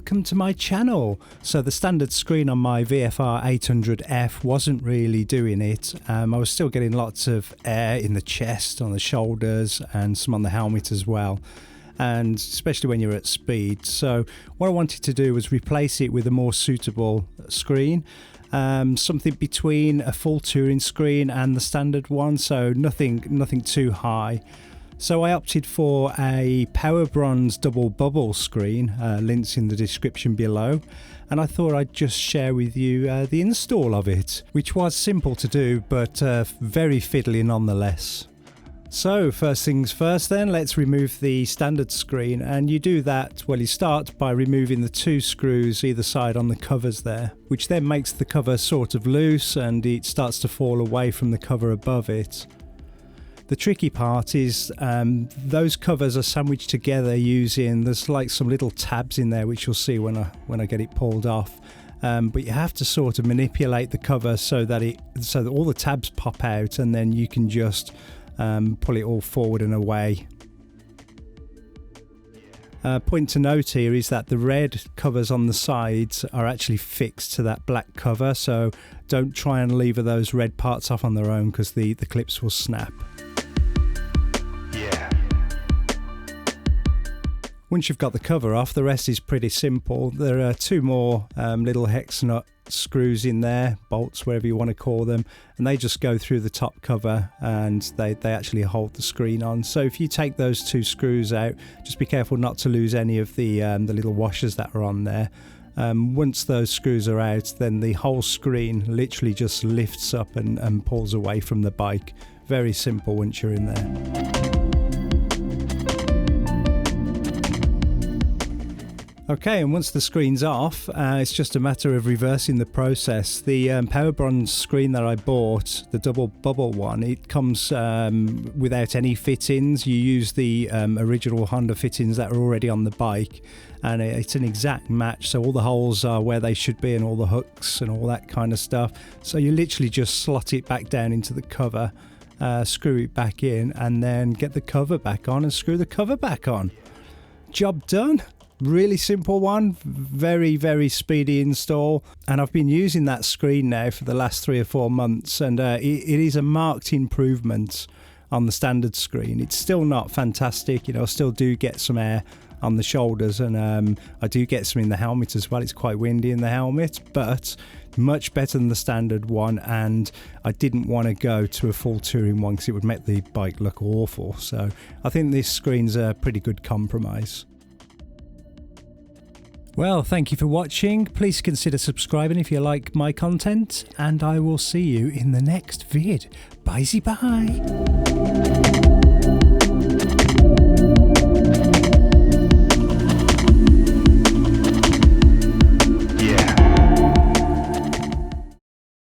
welcome to my channel. So the standard screen on my VFR800F wasn't really doing it. I was still getting lots of air in the chest, on the shoulders, and some on the helmet as well, and especially when you're at speed. So what I wanted to do was replace it with a more suitable screen, something between a full touring screen and the standard one, so nothing too high. So I opted for a Powerbronze double bubble screen, links in the description below, and I thought I'd just share with you the install of it, which was simple to do but very fiddly nonetheless. So first things first then, let's remove the standard screen, and you do that, well, you start by removing the 2 screws either side on the covers there, which then makes the cover sort of loose and it starts to fall away from the cover above it. The tricky part is those covers are sandwiched together using, there's like some little tabs in there which you'll see when I get it pulled off. But you have to sort of manipulate the cover so that all the tabs pop out, and then you can just pull it all forward and away. Point to note here is that the red covers on the sides are actually fixed to that black cover, so don't try and lever those red parts off on their own because the clips will snap. Once you've got the cover off, the rest is pretty simple. There are 2 more little hex nut screws in there, bolts, whatever you want to call them, and they just go through the top cover and they actually hold the screen on. So if you take those 2 screws out, just be careful not to lose any of the little washers that are on there. Once those screws are out, then the whole screen literally just lifts up and pulls away from the bike. Very simple once you're in there. Okay, and once the screen's off, it's just a matter of reversing the process. The Powerbronze screen that I bought, the double bubble one, it comes without any fittings. You use the original Honda fittings that are already on the bike, and it's an exact match, so all the holes are where they should be and all the hooks and all that kind of stuff. So you literally just slot it back down into the cover, screw it back in, and then get the cover back on and screw the cover back on. Job done. Really simple one, very speedy install, and I've been using that screen now for the last 3 or 4 months, and it is a marked improvement on the standard screen. It's still not fantastic, you know, I still do get some air on the shoulders, and I do get some in the helmet as well. It's quite windy in the helmet, but much better than the standard one, and I didn't want to go to a full touring one because it would make the bike look awful. So I think this screen's a pretty good compromise. Well, thank you for watching. Please consider subscribing if you like my content, and I will see you in the next vid. Bye-bye.